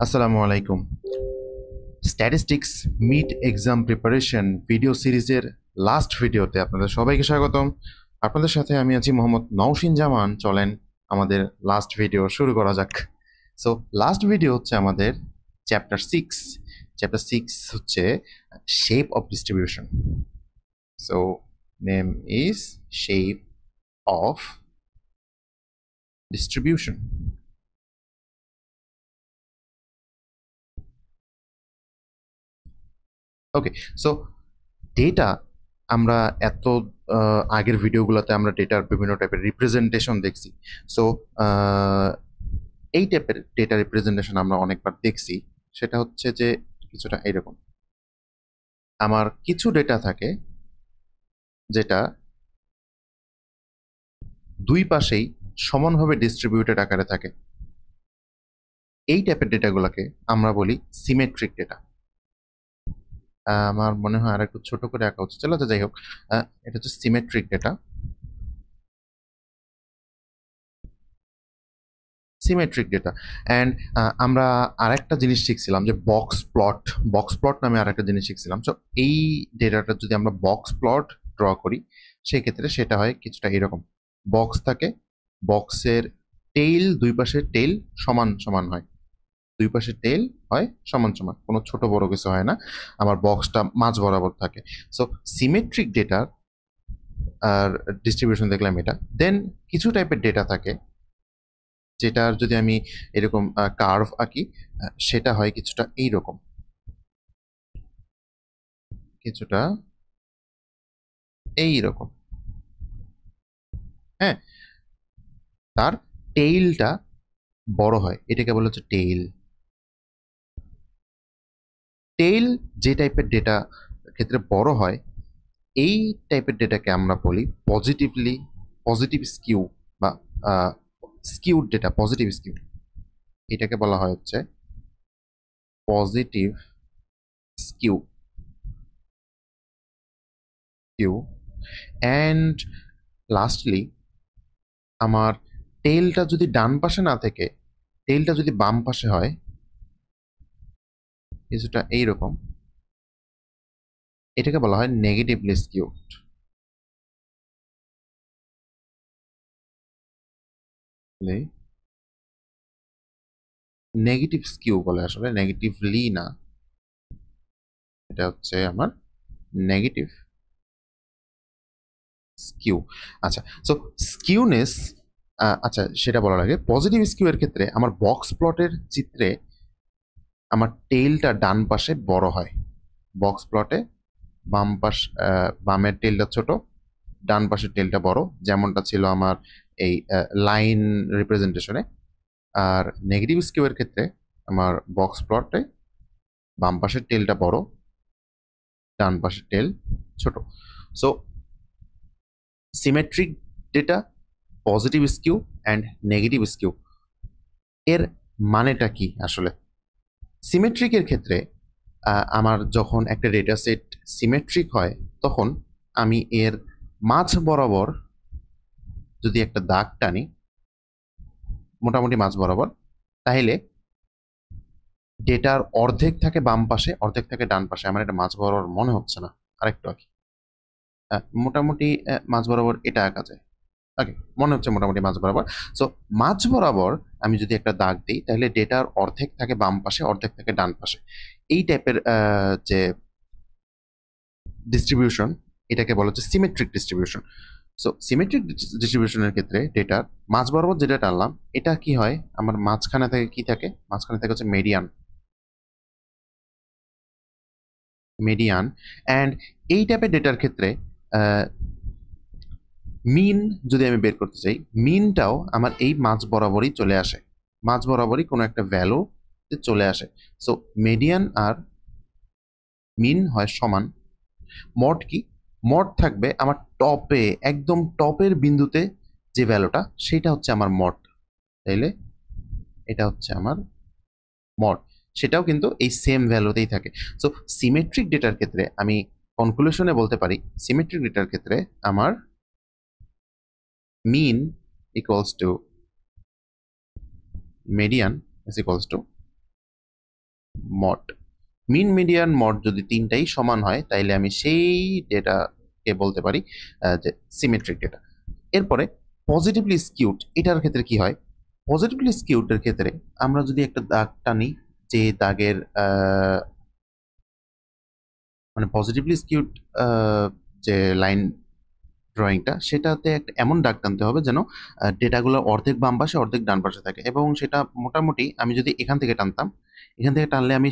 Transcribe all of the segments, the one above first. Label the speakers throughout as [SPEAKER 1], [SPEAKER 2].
[SPEAKER 1] আসসালামু আলাইকুম। Statistics mid exam preparation video সিরিজের লাস্ট ভিডিওতে আপনাদের সবাইকে স্বাগতম। আপনাদের সাথে আমি আছি মোহাম্মদ নওশিন জামান। চলেন আমাদের লাস্ট ভিডিও শুরু করা যাক। সো লাস্ট ভিডিও হচ্ছে আমাদের চ্যাপ্টার 6। চ্যাপ্টার 6 হচ্ছে shape of distribution. So name is shape of distribution. Okay, so data আমরা এত আগের ভিডিওগুলোতে আমরা ডেটার বিভিন্ন টাইপের রিপ্রেজেন্টেশন দেখছি। সো এই টাইপের ডেটা রিপ্রেজেন্টেশন আমরা অনেকবার দেখছি। সেটা হচ্ছে যে কিছুটা এরকম, আমার কিছু ডেটা থাকে যেটা দুই পাশেই সমানভাবে ডিস্ট্রিবিউটেড আকারে থাকে। এই টাইপের ডেটাগুলোকে আমরা বলি সিমেট্রিক ডেটা। আমার মনে হয় আর একটু ছোট করে আঁকা উচিত, চলো যাই হোক। এটা হচ্ছে symmetric data. Symmetric data and আমরা আরেকটা জিনিস শিখছিলাম যে বক্স প্লট নামে আরেকটা জিনিস শিখছিলাম। সো এই ডেটাটা যদি আমরা বক্স প্লট ড্র করি সেই ক্ষেত্রে সেটা হয় কিছুটা এরকম। বক্স থাকে, বক্সের টেইল, দুই পাশের টেইল সমান সমান হয়, দুই পাশের টেইল হয় সমান সমান, কোনো ছোট বড় কিছু হয় না। আমার বক্সটা মাঝ বরাবর থাকে। সো সিমেট্রিক ডেটার আর ডিস্ট্রিবিউশন দেখলাম এটা। দেন কিছু টাইপের ডেটা থাকে যেটার যদি আমি এরকম কার্ভ আঁকি, সেটা হয় কিছুটা এইরকম, কিছুটা এইরকম। হ্যাঁ, তার টেইলটা বড় হয়, এটাকে বলা হচ্ছে টেইল। টেইল যে টাইপের ডেটা ক্ষেত্রে বড় হয়, এই টাইপের ডেটাকে আমরা বলি পজিটিভ স্কিউ বা স্কিউড ডেটা, পজিটিভ স্কিউ। এটাকে বলা হয় হচ্ছে positive skew skew and lastly আমার টেইলটা যদি ডান পাশে না থেকে টেইলটা যদি বাম পাশে হয় কিছুটা এইরকম, এটাকে বলা হয় নেগেটিভলি স্কিউড। নেগেটিভ স্কিউ বলে, আসলে নেগেটিভলি না, এটা হচ্ছে আমার নেগেটিভ স্কিউ। আচ্ছা, সো স্কিউনেস, আচ্ছা সেটা বলার আগে পজিটিভ স্কিউ এর ক্ষেত্রে আমার বক্স প্লটের চিত্রে আমার টেইলটা ডান পাশে বড় হয়। বক্স প্লটে বাম পাশ, বামের টেইলটা ছোট, ডান পাশের টেলটা বড়, যেমনটা ছিল আমার এই লাইন রিপ্রেজেন্টেশনে। আর নেগেটিভ স্কিউ এর ক্ষেত্রে আমার বক্স প্লটে বাম পাশের টেলটা বড়, ডান পাশের টেল ছোট। So symmetric data, positive skew and negative skew, এর মানেটা কি আসলে? সিমেট্রিকের ক্ষেত্রে আমার যখন একটা ডেটা সেট সিমেট্রিক হয় তখন আমি এর মাঝ বরাবর যদি একটা দাগ টানি, মোটামুটি মাঝ বরাবর, তাহলে ডেটার অর্ধেক থাকে বাম পাশে, অর্ধেক থাকে ডান পাশে। আমার এটা মাঝ বরাবর মনে হচ্ছে না, আরেকটু আঁকি। মোটামুটি মাঝ বরাবর এটা আঁকা যায়। ওকে, মনে হচ্ছে মোটামুটি মাঝ বরাবর। সো মাঝ বরাবর আমি যদি একটা দাগ দিই তাহলে ডেটার অর্ধেক থাকে বাম পাশে, অর্ধেক থাকে ডান পাশে। এই টাইপের যে ডিস্ট্রিবিউশন, এটাকে বলা হচ্ছে সিমেট্রিক ডিস্ট্রিবিউশন। সো সিমেট্রিক ডিস্ট্রিবিউশনের ক্ষেত্রে ডেটার মাঝ বরাবর যেটা টানলাম, এটা কি হয়, আমার মাঝখানে থেকে কি থাকে, মাঝখানে থেকে হচ্ছে মেডিয়ান। মেডিয়ান অ্যান্ড এই টাইপের ডেটার ক্ষেত্রে মিন যদি আমি বের করতে চাই, মিনটাও আমার এই মাঝ বরাবরই চলে আসে, মাঝ বরাবরই কোনো একটা ভ্যালু চলে আসে। সো মেডিয়ান আর মিন হয় সমান। মড কি, মড থাকবে আমার টপে, একদম টপের বিন্দুতে যে ভ্যালুটা, সেটা হচ্ছে আমার মড। তাইলে এটা হচ্ছে আমার মড, সেটাও কিন্তু এই সেম ভ্যালুতেই থাকে। সো সিমেট্রিক ডেটার ক্ষেত্রে আমি কনক্লুশনে বলতে পারি, সিমেট্রিক ডেটার ক্ষেত্রে আমার mean equals to median is equals to mode, mean median mode যদি তিনটাই সমান হয় তাইলে আমি সেই ডেটাকে বলতে পারি যে সিমেট্রিক ডেটা। এরপরে পজিটিভলি স্কিউড, এটার ক্ষেত্রে কি হয়? পজিটিভলি স্কিউডের ক্ষেত্রে আমরা যদি একটা দাগ টানি, যে দাগের মানে পজিটিভলি স্কিউড যে লাইন ড্রয়িংটা, সেটাতে একটা এমন দাগ টানতে হবে যেন ডেটাগুলো অর্ধেক বাম পাশে অর্ধেক ডান পাশে থাকে, এবং সেটা মোটামুটি আমি যদি এখান থেকে টানতাম, এখান থেকে টানলে আমি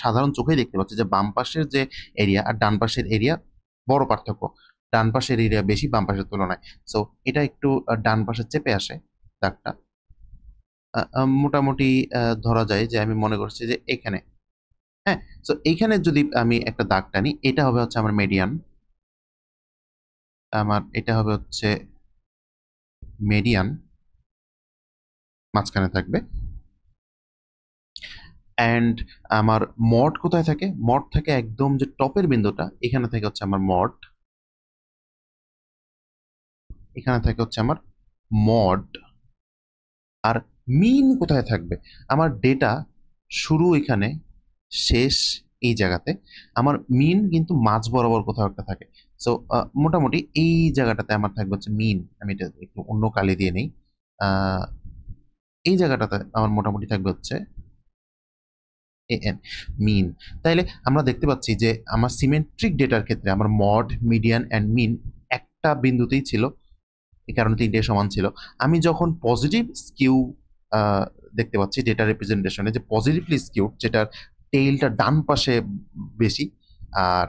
[SPEAKER 1] সাধারণ চোখেই দেখতে পাচ্ছি যে বাম পাশের যে এরিয়া আর ডান পাশের এরিয়া বড় পার্থক্য, ডান পাশের এরিয়া বেশি বাম পাশের তুলনায়। সো এটা একটু ডান পাশে চেপে আসে দাগটা। মোটামুটি ধরা যায় যে আমি মনে করছি যে এখানে, হ্যাঁ। সো এইখানে যদি আমি একটা দাগ টানি, এটা হবে হচ্ছে আমার মিডিয়ান, আমার এটা হবে হচ্ছে মিডিয়ান, মাঝখানে থাকবে। অ্যান্ড আমার মড কোথায় থাকে? মড থাকে একদম যে টপের বিন্দুটা, এখানে থাকে হচ্ছে আমার মড, এখানে থাকে হচ্ছে আমার মড। আর মিন কোথায় থাকবে? আমার ডেটা শুরু এখানে, শেষ এই জায়গাতে, আমার মিন কিন্তু মাঝ বরাবর কোথাও একটা থাকে। সো মোটামুটি এই জায়গাটাতে আমার থাকবে হচ্ছে মিন। আমি এটা একটু অন্য কালি দিয়ে নেই। আহ, এই জায়গাটাতে আমার মোটামুটি থাকবে হচ্ছে এন, মিন। তাইলে আমরা দেখতে পাচ্ছি যে আমার সিমেট্রিক ডেটার ক্ষেত্রে আমার মড, মিডিয়ান অ্যান্ড মিন একটা বিন্দুতেই ছিল, এই কারণে তিনটে সমান ছিল। আমি যখন পজিটিভ স্কিউ দেখতে পাচ্ছি ডেটা রিপ্রেজেন্টেশনে, যে পজিটিভলি স্কিউ, যেটার টেইলটা ডান পাশে বেশি, আর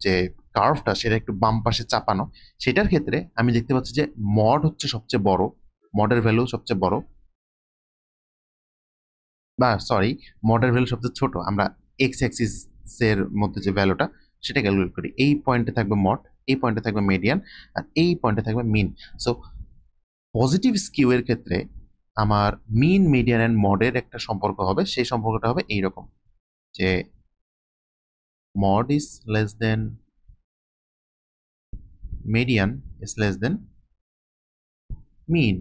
[SPEAKER 1] যে কার্ভটা সেটা একটু বাম পাশে চাপানো, সেটার ক্ষেত্রে আমি দেখতে পাচ্ছি যে মড হচ্ছে সবচেয়ে বড়, মডের ভ্যালু সবচেয়ে বড়, বা সরি, মডের ভ্যালু সবচেয়ে ছোট। আমরা এক্স অ্যাক্সিস এর মধ্যে যে ভ্যালুটা সেটা ক্যালকুলেট করি, এই পয়েন্টে থাকবে মড, এই পয়েন্টে থাকবে মিডিয়ান, আর এই পয়েন্টে থাকবে মিন। সো পজিটিভ স্কিউ এর ক্ষেত্রে আমার মিন, মিডিয়ান অ্যান্ড মডের একটা সম্পর্ক হবে, সেই সম্পর্কটা হবে এইরকম, যে mode is less than median is less than mean.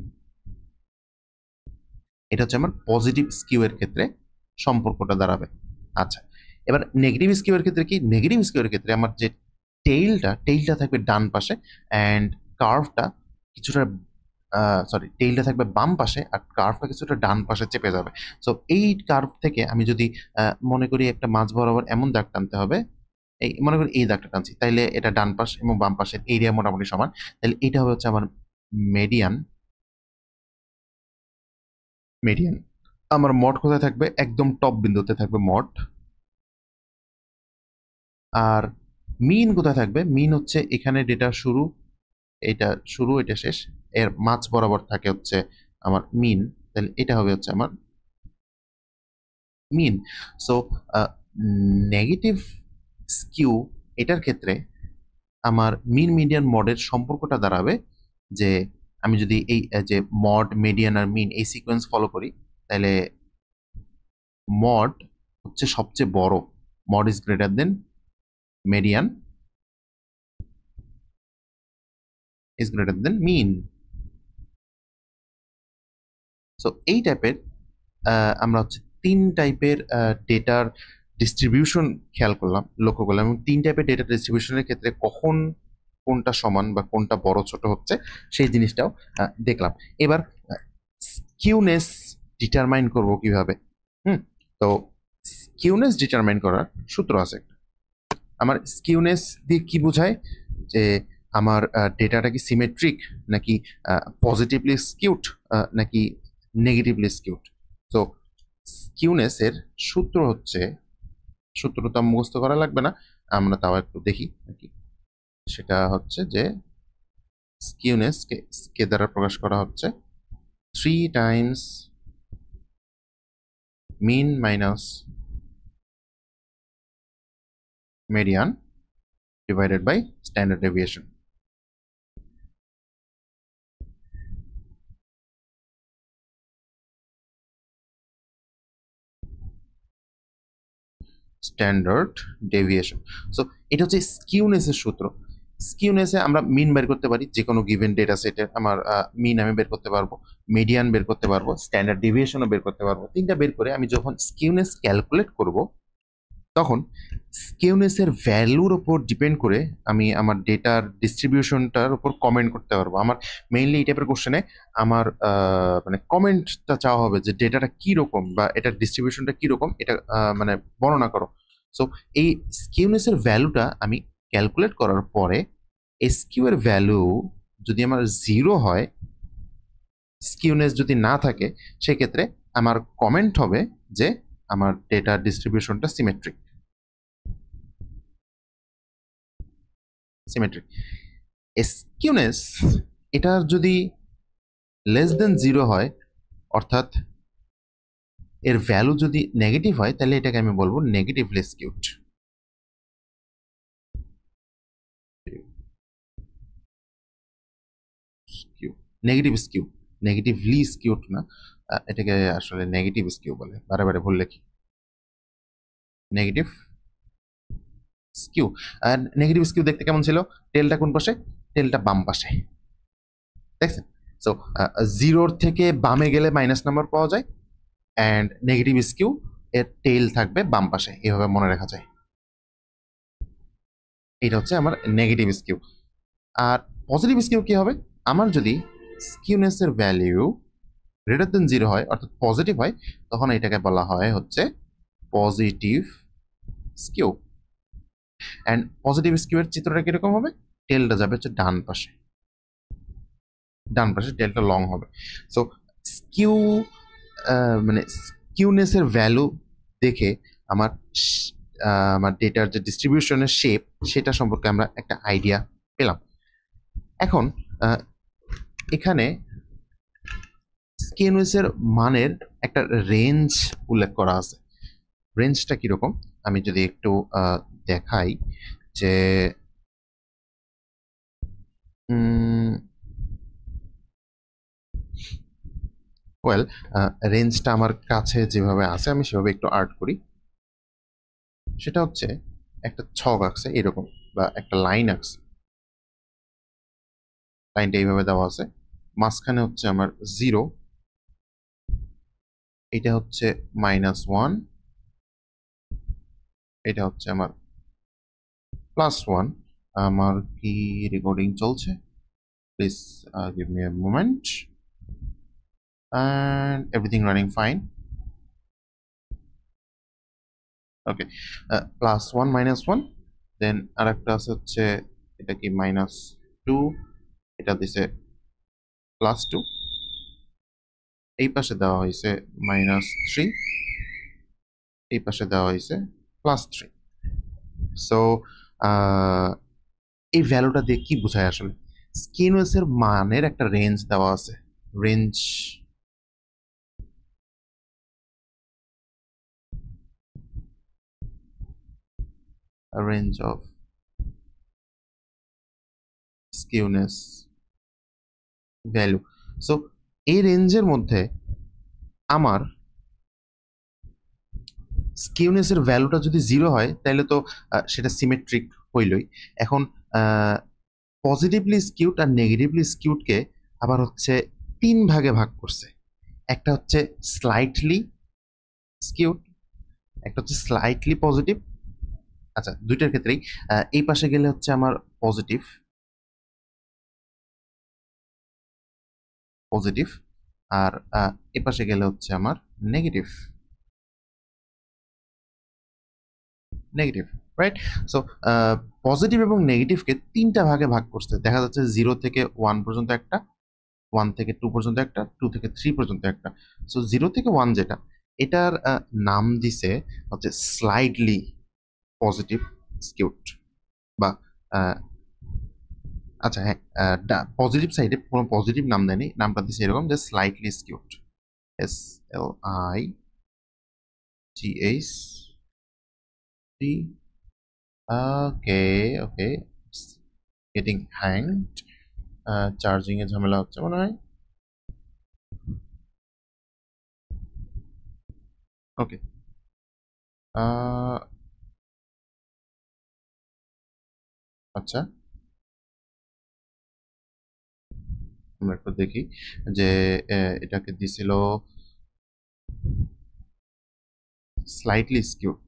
[SPEAKER 1] এটা হচ্ছে আমার পজিটিভ স্কিউ এর ক্ষেত্রে সম্পর্কটা দাঁড়াবে। আচ্ছা, এবার নেগেটিভ স্কিউ এর ক্ষেত্রে কি? নেগেটিভ স্কিউ এর ক্ষেত্রে আমার যে টেইলটা থাকবে ডান পাশে, অ্যান্ড কার্ভটা কিছুটা, সরি, টেইলটা থাকবে বাম পাশে আর কার্ভটা কিছুটা ডান পাশে চেপে যাবে। সো এই কার্ভ থেকে আমি যদি মনে করি একটা মাঝ বরাবর এমন দাগ টানতে হবে, এই মনে করি এই দাগটা টানছি, তাইলে এটা ডান পাশ এবং বাম পাশের এরিয়া মোটামুটি সমান, তাহলে এটা হবে হচ্ছে আমার মেডিয়ান। মেডিয়ান আমার মড কোথায় থাকবে? একদম টপ বিন্দুতে থাকবে মড। আর মিন কোথায় থাকবে? মিন হচ্ছে এখানে ডেটা শুরু, এটা শুরু এটা শেষ, এর মাঝ বরাবর থাকে হচ্ছে আমার মিন, তাহলে এটা হবে হচ্ছে আমার মিন। সো নেগেটিভ স্কিউ এটার ক্ষেত্রে আমার মিন, মিডিয়ান, মডের সম্পর্কটা দাঁড়াবে যে আমি যদি এই যে মড, মিডিয়ান আর মিন এই সিকোয়েন্স ফলো করি, তাহলে মড হচ্ছে সবচেয়ে বড়, mode is greater than median is greater than mean. So এই টাইপের আমরা হচ্ছে তিন টাইপের ডেটার ডিস্ট্রিবিউশন খেয়াল করলাম, লক্ষ্য করলাম, এবং তিন টাইপের ডেটা ডিস্ট্রিবিউশনের ক্ষেত্রে কখন কোনটা সমান বা কোনটা বড় ছোট হচ্ছে সেই জিনিসটাও দেখলাম। এবার স্কিউনেস ডিটারমাইন করব কিভাবে? হুম, তো স্কিউনেস ডিটারমাইন করার সূত্র আছে একটা। আমার স্কিউনেস দিয়ে কি বোঝায়? যে আমার ডেটাটা কি সিমেট্রিক, নাকি পজিটিভলি স্কিউড, নাকি নেগেটিভলি স্কিউড। তো স্কিউনেসের সূত্র হচ্ছে, সূত্র তো মুখস্থ করা লাগবে না, আমরা তাও একটু দেখি নাকি। সেটা হচ্ছে যে স্কিউনেস কে কে দ্বারা প্রকাশ করা হচ্ছে 3 times mean minus median divided by standard deviation. Standard deviation. So এটা হচ্ছে স্কিউনেসের সূত্র। স্কিউনেসে আমরা মিন বের করতে পারি, যে কোনো গিভেন ডেটা সেটের আমার মিন আমি বের করতে পারবো, মিডিয়ান বের করতে পারবো, স্ট্যান্ডার্ড ডিভিয়েশনও বের করতে পারবো। তিনটা বের করে আমি যখন স্কিউনেস ক্যালকুলেট করব, তখন স্কিউনেসের ভ্যালুর উপর ডিপেন্ড করে আমি আমার ডেটার ডিস্ট্রিবিউশনটার উপর কমেন্ট করতে পারবো। আমার মেইনলি এই টাইপের কোশ্চেনে আমার মানে কমেন্টটা চাওয়া হবে যে ডেটাটা কীরকম বা এটার ডিস্ট্রিবিউশনটা কীরকম, এটা মানে বর্ণনা করো। সো এই স্কিউনেসের ভ্যালুটা আমি ক্যালকুলেট করার পরে এসকিউ এর ভ্যালু যদি আমার 0 হয়, স্কিউনেস যদি না থাকে, সেক্ষেত্রে আমার কমেন্ট হবে যে আমার ডেটা ডিস্ট্রিবিউশনটা সিমেট্রিক। সিমেট্রিক স্কিউনেস এটার যদি লেস দেন 0 হয়, অর্থাৎ এর ভ্যালু যদি নেগেটিভ হয়, তাহলে এটাকে আমি বলবো negatively skewed. Skew, negative skew, negatively skewed না, এটাকে আসলে নেগেটিভ স্কিউ বলে, বারে বারে ভুল লেখি। Negative skew. আর নেগেটিভ স্কিউ দেখতে কেমন ছিল? টেলটা কোন পাশে? টেলটা বাম পাশে, দেখছেন? সো 0 থেকে বামে গেলে মাইনাস নাম্বার পাওয়া যায়, অ্যান্ড নেগেটিভ স্কিউ এর টেল থাকবে বাম পাশে, এভাবে মনে রাখা যায়। এটা হচ্ছে আমার নেগেটিভ স্কিউ। আর পজিটিভ স্কিউ কি হবে? আমার যদি স্কিউনেসের ভ্যালিউ গ্রেটার দেন 0 হয়, অর্থাৎ পজিটিভ হয়, তখন এটাকে বলা হয় হচ্ছে positive skew. And positive skew এর চিত্রটা কিরকম হবে? টেলটা যাবে হচ্ছে ডান পাশে, ডান পাশে টেলটা লং হবে। সো স্কিউ মানে স্কিউনেসের ভ্যালু দেখে আমার আমার ডেটার যে ডিস্ট্রিবিউশনের শেপ, সেটা সম্পর্কে আমরা একটা আইডিয়া পেলাম। এখন এখানে স্কিউনেসের মানের একটা রেঞ্জ উল্লেখ করা আছে। রেঞ্জটা কিরকম আমি যদি একটু দেখাই, যে ওয়েল, রেঞ্জটা আমার কাছে যেভাবে আছে আমি সেভাবে একটু আর্ট করি। সেটা হচ্ছে একটা ছক আঁকছে এরকম, বা একটা লাইন আঁকছে, লাইনটা এইভাবে দেওয়া আছে, মাঝখানে হচ্ছে আমার 0, এটা হচ্ছে -1, এটা হচ্ছে আমার +1। আমার কি রেকর্ডিং চলছে? Please give me a moment and everything running fine. ওকে, +1 -1, দেন আরেকটা আছে হচ্ছে, এটা কি -2, এটা দিছে +2, এই পাশে দেওয়া হয়েছে -3, এই পাশে দেওয়া হয়েছে +3। সো এই ভ্যালুটা দিয়ে কি বোঝায় আসলে? স্কিউনেসের মানের একটা রেঞ্জ দেওয়া আছে, range range of skewness value. So এই রেঞ্জের মধ্যে আমার স্কিউনেসের ভ্যালুটা যদি 0 হয়, তাহলে তো সেটা সিমেট্রিক হইলই। এখন পজিটিভলি স্কিউড আর নেগেটিভলি স্কিউডকে আবার হচ্ছে 3 ভাগে ভাগ করছে। একটা হচ্ছে স্লাইটলি স্কিউড, একটা হচ্ছে স্লাইটলি পজিটিভ। আচ্ছা, দুইটার ক্ষেত্রেই এই পাশে গেলে হচ্ছে আমার পজিটিভ, পজিটিভ, আর এ পাশে গেলে হচ্ছে আমার negative, negative, right? So positive এবং নেগেটিভকে 3টা ভাগে ভাগ করতে দেখা যাচ্ছে, 0 থেকে 1 পর্যন্ত একটা, 1 থেকে 2 পর্যন্ত একটা, 2 থেকে 3 পর্যন্ত একটা। সো 0 থেকে 1 যেটা, এটার নাম দিছে হচ্ছে স্লাইডলি পজিটিভ স্কিউড, বা আচ্ছা হ্যাঁ, পজিটিভ সাইডে কোনো পজিটিভ নাম দেয়নি, নামটা দিছে এরকম যে স্লাইটলি স্কিউড, SLIGHT। ওকে, ওকে, গেটিং হ্যাংড, চার্জিং এ ঝামেলা হচ্ছে মনে হয়। ওকে, আচ্ছা, আমরা একটু দেখি যে এটাকে দিছিল slightly skewed,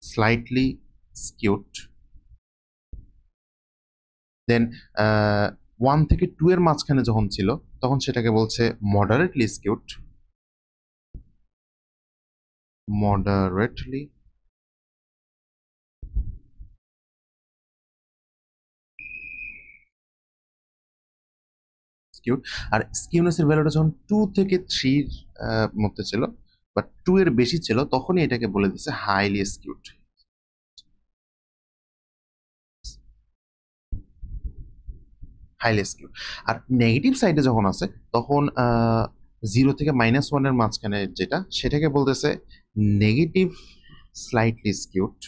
[SPEAKER 1] slightly skewed. Then 1 থেকে 2 এর মাঝখানে যখন ছিল তখন সেটাকে বলছে মডারেটলি স্কিউড, মডারেটলি স্কিউড। আর স্কিউনেসের ভ্যালুটা যখন 2 থেকে 3 মধ্যে ছিল বা 2 এর বেশি ছিল তখনই এটাকে বলে দিচ্ছে হাইলি স্কিউড, হাইলি স্কিউড। আর নেগেটিভ সাইডে যখন আছে তখন 0 থেকে -1 এর মাঝখানে যেটা সেটাকে বলতেছে negative slightly skewed,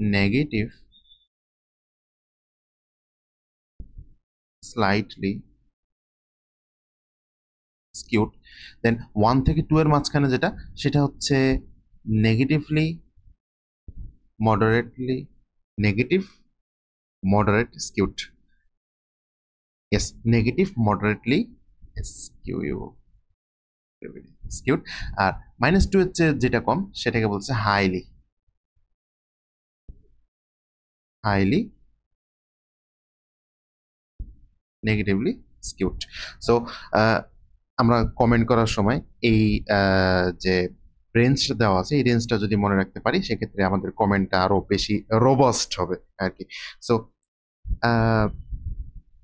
[SPEAKER 1] negative slightly skewed. Then 1 থেকে 2 এর মাঝখানে যেটা সেটা হচ্ছে negatively moderately, negative moderate skewed, yes, negative moderately skewed. আর -2 এর চেয়ে যেটা কম সেটাকে বলছে highly, highly negatively skewed. So আমরা কমেন্ট করার সময় এই যে রেঞ্জটা দেওয়া আছে এই রেঞ্জটা যদি মনে রাখতে পারি সেক্ষেত্রে আমাদের কমেন্টটা আরো বেশি রোবাস্ট হবে আর কি। সো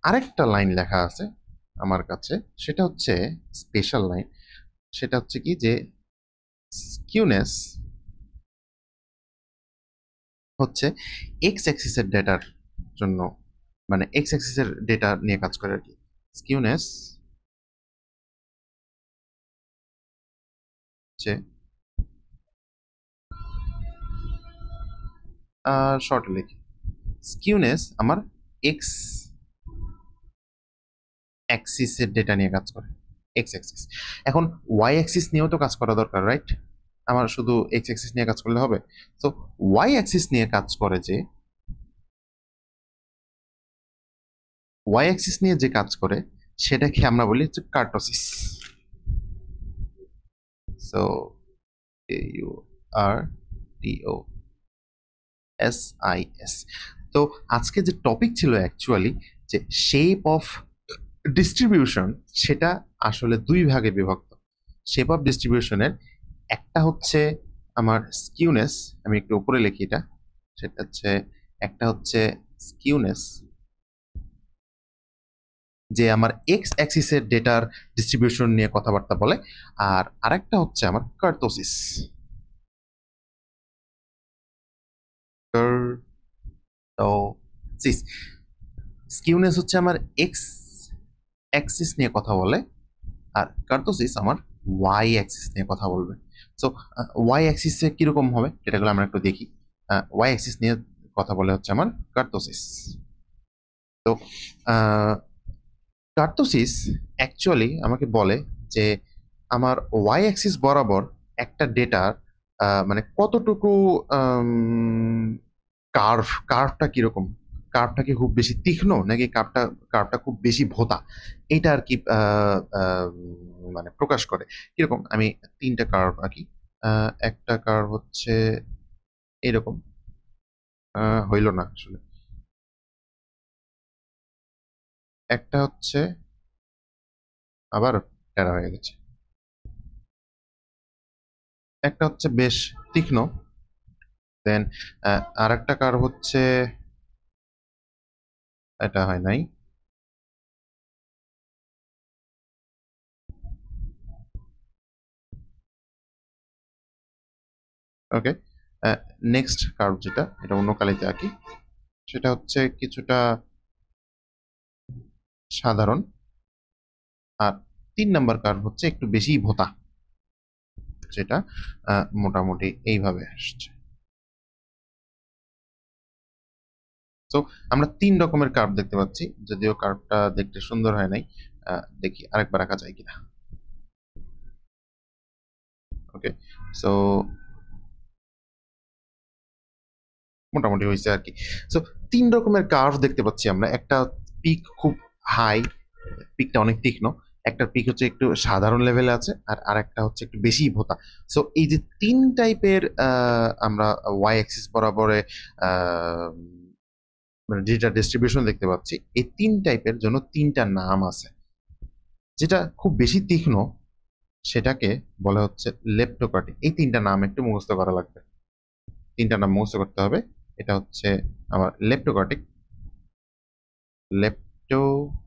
[SPEAKER 1] আরেকটা লাইন লেখা আছে আমার কাছে, সেটা হচ্ছে স্পেশাল লাইন। সেটা হচ্ছে কি যে স্কিউনেস হচ্ছে এক্স অ্যাক্সিসের ডেটার জন্য, মানে এক্স অ্যাক্সিসের ডেটা নিয়ে কাজ করে আর কি। স্কিউনেস হচ্ছে শর্ট লিখি, স্কিউনেস আমার এক্স অ্যাক্সিসের ডেটা নিয়ে কাজ করে, এক্স অ্যাক্সিস। এখন ওয়াই অ্যাক্সিস নিয়েও তো কাজ করা দরকার, রাইট? আমার শুধু এক্স অ্যাক্সিস নিয়ে কাজ করলে হবে? তো ওয়াই অ্যাক্সিস নিয়ে কাজ করে যে, ওয়াই অ্যাক্সিস নিয়ে যে কাজ করে সেটাকে আমরা বলি হচ্ছে kurtosis. So U R T O S I S. তো আজকে যে টপিক ছিল অ্যাকচুয়ালি যে শেপ অফ ডিস্ট্রিবিউশন, সেটা আসলে 2 ভাগে বিভক্ত। শেপ অফ ডিস্ট্রিবিউশনের একটা হচ্ছে আমার স্কিউনেস, আমি একটু উপরে লিখি এটা, সেটা হচ্ছে একটা হচ্ছে স্কিউনেস যে আমার এক্স অ্যাক্সিসের ডেটার ডিস্ট্রিবিউশন নিয়ে কথাবার্তা বলে, আর আরেকটা হচ্ছে আমার কার্টোসিস। কার্টোসিস স্কিউনেস হচ্ছে আমার এক্স অ্যাক্সিস নিয়ে কথা বলে, আর কার্টোসিস আমার ওয়াই অ্যাক্সিস নিয়ে কথা বলবে। সো ওয়াই অ্যাক্সিসে কিরকম হবে এটাগুলো আমরা একটু দেখি। ওয়াই অ্যাক্সিস নিয়ে কথা বলে হচ্ছে আমার কার্টোসিস। তো কার্টোসিস অ্যাকচুয়ালি আমাকে বলে যে আমার ওয়াই অ্যাক্সিস বরাবর একটা ডেটার মানে কতটুকু কার্ভটা কিরকম, কার্ভটা কি খুব বেশি তীক্ষ্ণ নাকি কার্ভটা খুব বেশি ভোঁতা, এটা আর কি মানে প্রকাশ করে। কিরকম, আমি 3টা কার্ভ আঁকি। একটা কার্ভ হচ্ছে এরকম, হইল না আসলে। একটা হচ্ছে আবার টেরা হয়ে গেছে, একটা হচ্ছে বেশ তীক্ষ্ণ। দেন আর একটা কার্ভ হচ্ছে, এটা হয় নাই। ওকে, নেক্সট কার্ভ যেটা, এটা অন্য কালিতে আঁকি, সেটা হচ্ছে কিছুটা সাধারণ। আর 3 নাম্বার কার্ভ হচ্ছে একটু বেশি ভোঁতা, যেটা মোটামুটি এইভাবে আসছে। তো আমরা 3 রকমের কার্ভ দেখতে পাচ্ছি, যদিও কার্ভটা দেখতে সুন্দর হয় নাই। দেখি আরেকবার আঁকা যায় কিনা। ওকে, সো মোটামুটি হয়েছে আর কি। সো 3 রকমের কার্ভ দেখতে পাচ্ছি আমরা। একটা পিক খুব হাই, পিকটা অনেক তীক্ষ্ণ। একটা পিক হচ্ছে একটু সাধারণ লেভেলে আছে, আর আরেকটা হচ্ছে একটু বেশি ভোঁতা। সো এই যে 3 টাইপের আমরা ওয়াই অ্যাক্সিস বরাবরে আহ, মানে যেটা ডিস্ট্রিবিউশন দেখতে পাচ্ছি, এই 3 টাইপের জন্য 3টা নাম আছে। যেটা খুব বেশি তীক্ষ্ণ সেটাকে বলা হচ্ছে লেপ্টোকার্টিক। এই 3টা নাম একটু মুখস্থ করা লাগবে, 3টা নাম মুখস্থ করতে হবে। এটা হচ্ছে আমার লেপ্টোকার্টিক, লেপ্টোকার্টিক,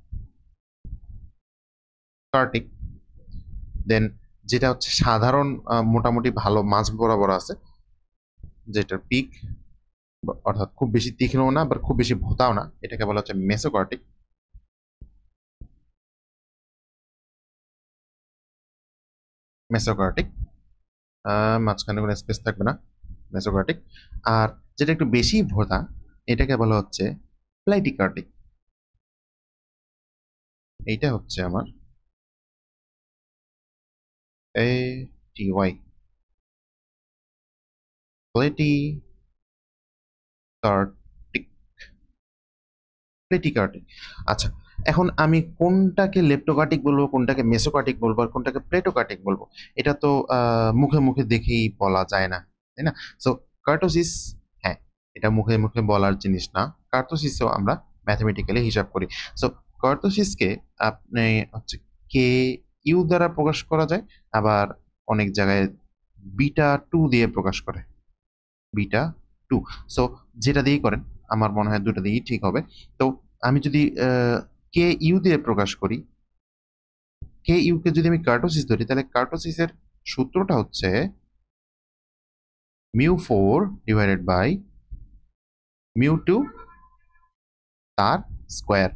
[SPEAKER 1] দেন যেটা হচ্ছে সাধারণ মোটামুটি ভালো মাঝ বরাবর আছে, যেটার পিক অর্থাৎ খুব বেশি তীক্ষ্ণও না আবার খুব বেশি ভোঁতাও না, এটাকে বলা হচ্ছে মেসোকার্টিক। মেসোকার্টিক, মাঝখানে কোনো স্পেস থাকবে না, মেসোকার্টিক। আর যেটা একটু বেশি ভোঁতা এটাকে বলা হচ্ছে প্লাইটিকার্টিক। এইটা হচ্ছে আমার এ টি ওয়াই, প্লেটিকার্টিক, প্লেটিকার্টিক। আচ্ছা, এখন আমি কোনটাকে লেপ্টোকার্টিক বলবো, কোনটাকে মেসোকার্টিক বলবো, আর কোনটাকে প্লেটোকার্টিক বলবো, এটা তো মুখে মুখে দেখেই বলা যায় না, তাই না? সো কার্টোসিস, হ্যাঁ, এটা মুখে মুখে বলার জিনিস না। কার্টোসিসও আমরা ম্যাথমেটিক্যালি হিসাব করি। সো কার্টোসিসকে আপনি হচ্ছে কে ইউ দ্বারা প্রকাশ করা যায়, আবার অনেক জায়গায় বিটা টু দিয়ে প্রকাশ করে, বিটা টু। সো যেটা দিয়েই করেন আমার মনে হয় দুটো দিয়েই ঠিক হবে। তো আমি যদি কে ইউ দিয়ে প্রকাশ করি, কে ইউ কে যদি আমি কার্টোসিস ধরি, তাহলে কার্টোসিসের সূত্রটা হচ্ছে μ4 ডিভাইডেড বাই μ2 তার স্কোয়ার।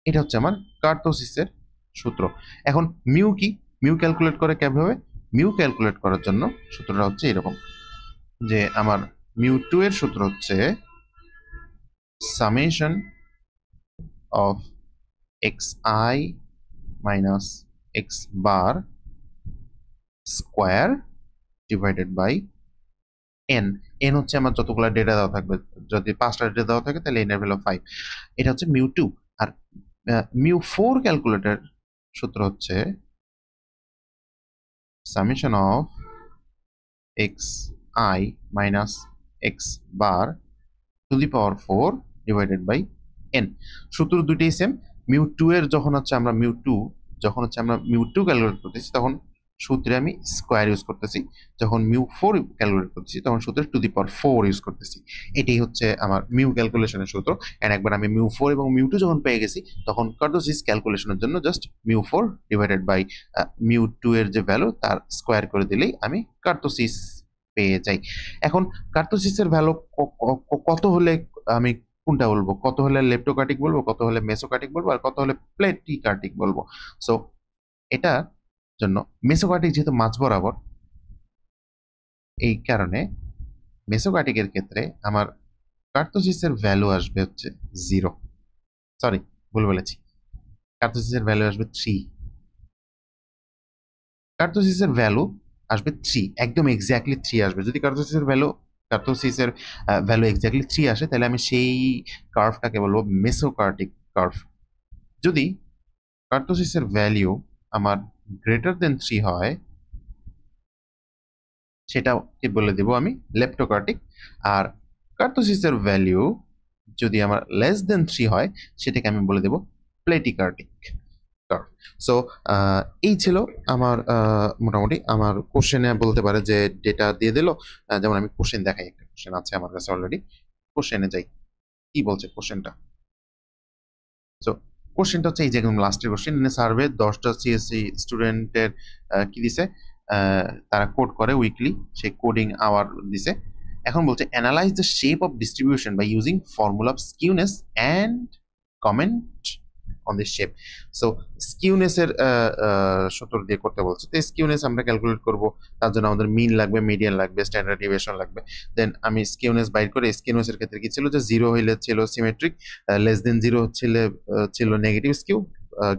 [SPEAKER 1] এটা হচ্ছে আমার কার্টোসিসের সূত্র। এখন মিউ কি, মিউ ক্যালকুলেট করে কিভাবে? মিউ ক্যালকুলেট করার জন্য সূত্রটা হচ্ছে এরকম, যে আমার μ2 এর সূত্র হচ্ছে summation of xi minus x bar square divided by n. N হচ্ছে আমার যতগুলো ডেটা দেওয়া থাকবে, যদি 5টা ডেটা দেওয়া থাকে তাহলে এন এর ভ্যালু 5। এটা হচ্ছে μ2। আর μ4 ক্যালকুলেটর সূত্র হচ্ছে summation of xi minus x bar to the power 4 divided by n. সূত্র দুইটাই সেম। μ2 এর যখন হচ্ছে আমরা μ2 ক্যালকুলেট করতেছি, তখন সূত্রে আমি স্কোয়ার ইউজ করতেছি। যখন μ4 ক্যালকুলেট করতেছি তখন সূত্রে টু দি পাওয়ার 4 ইউজ করতেছি। এটাই হচ্ছে আমার মিউ ক্যালকুলেশনের সূত্র। এন্ড একবার আমি μ4 এবং μ2 যখন পেয়ে গেছি, তখন কার্টোসিস ক্যালকুলেশনের জন্য জাস্ট μ4 ডিভাইডেড বাই μ2 এর যে ভ্যালু তার স্কোয়ার করে দিলেই আমি কার্টোসিস পেয়ে যাই। এখন কার্টোসিসের ভ্যালু কত হলে আমি কোনটা বলবো, কত হলে লেপ্টোকার্টিক বলবো, কত হলে মেসোকার্টিক বলবো, আর কত হলে প্লেটিকার্টিক বলবো? সো এটা জন্য মেসোকার্টিক যেহেতু মাঝ বরাবর, এই কারণে মেসোকার্টিকের ক্ষেত্রে আমার কার্টোসিসের ভ্যালু আসবে হচ্ছে 0। সরি, ভুল বলেছি, কার্টোসিসের ভ্যালু আসবে 3। কার্টোসিসের ভ্যালু আসবে 3, একদম এক্স্যাক্টলি 3 আসবে। যদি কার্টোসিসের ভ্যালু এক্স্যাক্টলি 3 আসে, তাহলে আমি সেই কার্ভটাকে বলবো মেসোকার্টিক কার্ভ। যদি কার্টোসিসের ভ্যালু আমার গ্রেটার দেন 3 হয়, সেটাকে বলে দেব আমি লেপ্টোকার্টিক। আর কার্টোসিসের ভ্যালু যদি আমার লেস দেন 3 হয়, সেটাকে আমি বলে দেব প্লেটিকার্টিক কার্ভ। সো এই ছিল আমার মোটামুটি আমার কোশ্চেনে বলতে পারে যে ডেটা দিয়ে দিল। যেমন আমি কোশ্চেন দেখাই, একটা কোশ্চেন আছে আমার কাছে অলরেডি, কোশ্চেনে যাই কি বলছে কোশ্চেনটা। সো কোশ্চেনটা হচ্ছে এই যে একদম লাস্টের কোশ্চেন, সার্ভে 10টা সিএসসি স্টুডেন্টের কি দিছে, তারা কোড করে উইকলি, সেই কোডিং আওয়ার দিছে। এখন বলছে analyze the shape of distribution by using formula of skewness and comment on this shape. So skewness এর সূত্র দিয়ে করতে বলছে। তো স্কিউনেস আমরা ক্যালকুলেট করব, তার জন্য আমাদের মিন লাগবে, মিডিয়ান লাগবে, স্ট্যান্ডার্ড ডিভিয়েশন লাগবে। দেন আমি স্কিউনেস বাইর করে, স্কিউনেস এর ক্ষেত্রে কি ছিল, যে 0 হইলে ছিল সিমেট্রিক, লেস দেন 0 ছিল নেগেটিভ স্কিউ,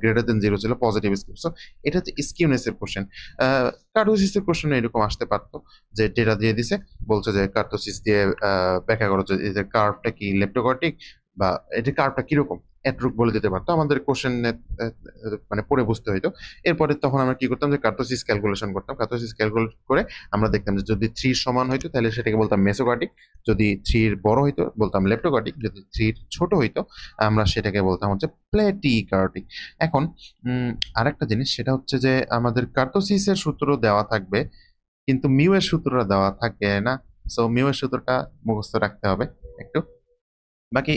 [SPEAKER 1] গ্রেটার দেন 0 ছিল, পজিটিভ স্কিউ। সো এটা হচ্ছে স্কিউনেস এর কোশ্চেন। কার্টোসিসের কোশ্চেন এরকম আসতে পারতো যে ডেটা দিয়ে দিছে, বলছে যে কার্টোসিস দিয়ে ব্যাখ্যা করো যে এদের কার্ভটা কি লেপ্টোকর্টিক বা এটা কার্ভটা কিরকম, এটরুক বলে দিতে পারতো। আমাদের কোশ্চেন মানে পড়ে বুঝতে হইতো। এরপরে তখন আমরা কি করতাম যে কার্টোসিস ক্যালকুলেশন করতাম। কার্টোসিস ক্যালকুলেট করে আমরা দেখতাম যে যদি 3 সমান হইতো তাহলে সেটাকে বলতাম মেসোকার্টিক, যদি 3 বড় হইতো বলতাম লেপ্টোকার্টিক, যদি 3 ছোট হইতো আমরা সেটাকে বলতাম হচ্ছে প্লেটিকার্টিক। এখন আরেকটা জিনিস সেটা হচ্ছে যে আমাদের কার্টোসিসের সূত্র দেওয়া থাকবে কিন্তু মিউ এর সূত্রটা দেওয়া থাকে না। সো মিউ এর সূত্রটা মুখস্থ রাখতে হবে একটু। বাকি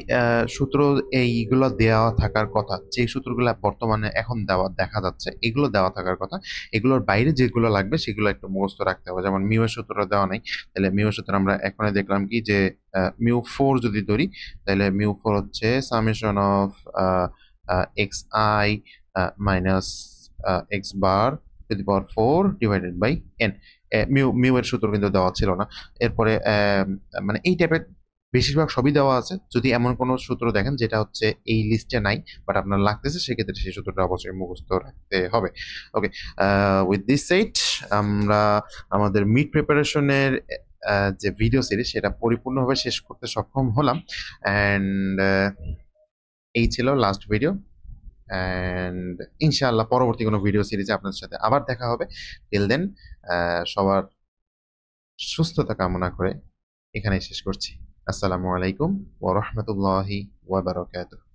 [SPEAKER 1] সূত্র এইগুলো দেওয়া থাকার কথা, যে সূত্রগুলো বর্তমানে এখন দেখা যাচ্ছে এগুলো দেওয়া থাকার কথা। এগুলোর বাইরে যেগুলো লাগবে সেগুলো একটু মুখস্থ রাখতে হবে। যেমন মিউ এর সূত্রটা দেওয়া নাই, তাহলে মিউ এর সূত্র আমরা এখনই দেখলাম কি যে মিউ ফোর যদি ধরি তাহলে মিউ ফোর হচ্ছে summation of x i minus x bar to the power 4 divided by n. Mu mu এর সূত্র কিন্তু দেওয়া ছিল না। এরপরে মানে এই টাইপের বেশিরভাগ সবই দেওয়া আছে। যদি এমন কোনো সূত্র দেখেন যেটা হচ্ছে এই লিস্টে নাই বাট আপনার লাগতেছে, সেক্ষেত্রে সেই সূত্রটা অবশ্যই মুখস্থ রাখতে হবে। ওকে, উইথ দিস সেট আমরা আমাদের মিড প্রিপারেশনের যে ভিডিও সিরিজ সেটা পরিপূর্ণভাবে শেষ করতে সক্ষম হলাম। অ্যান্ড এই ছিল লাস্ট ভিডিও। অ্যান্ড ইনশাআল্লাহ পরবর্তী কোনো ভিডিও সিরিজে আপনাদের সাথে আবার দেখা হবে। টিল দেন সবার সুস্থতা কামনা করে এখানেই শেষ করছি। আসসালামু আলাইকুম ওয়া রাহমাতুল্লাহি ওয়া বারাকাতুহু।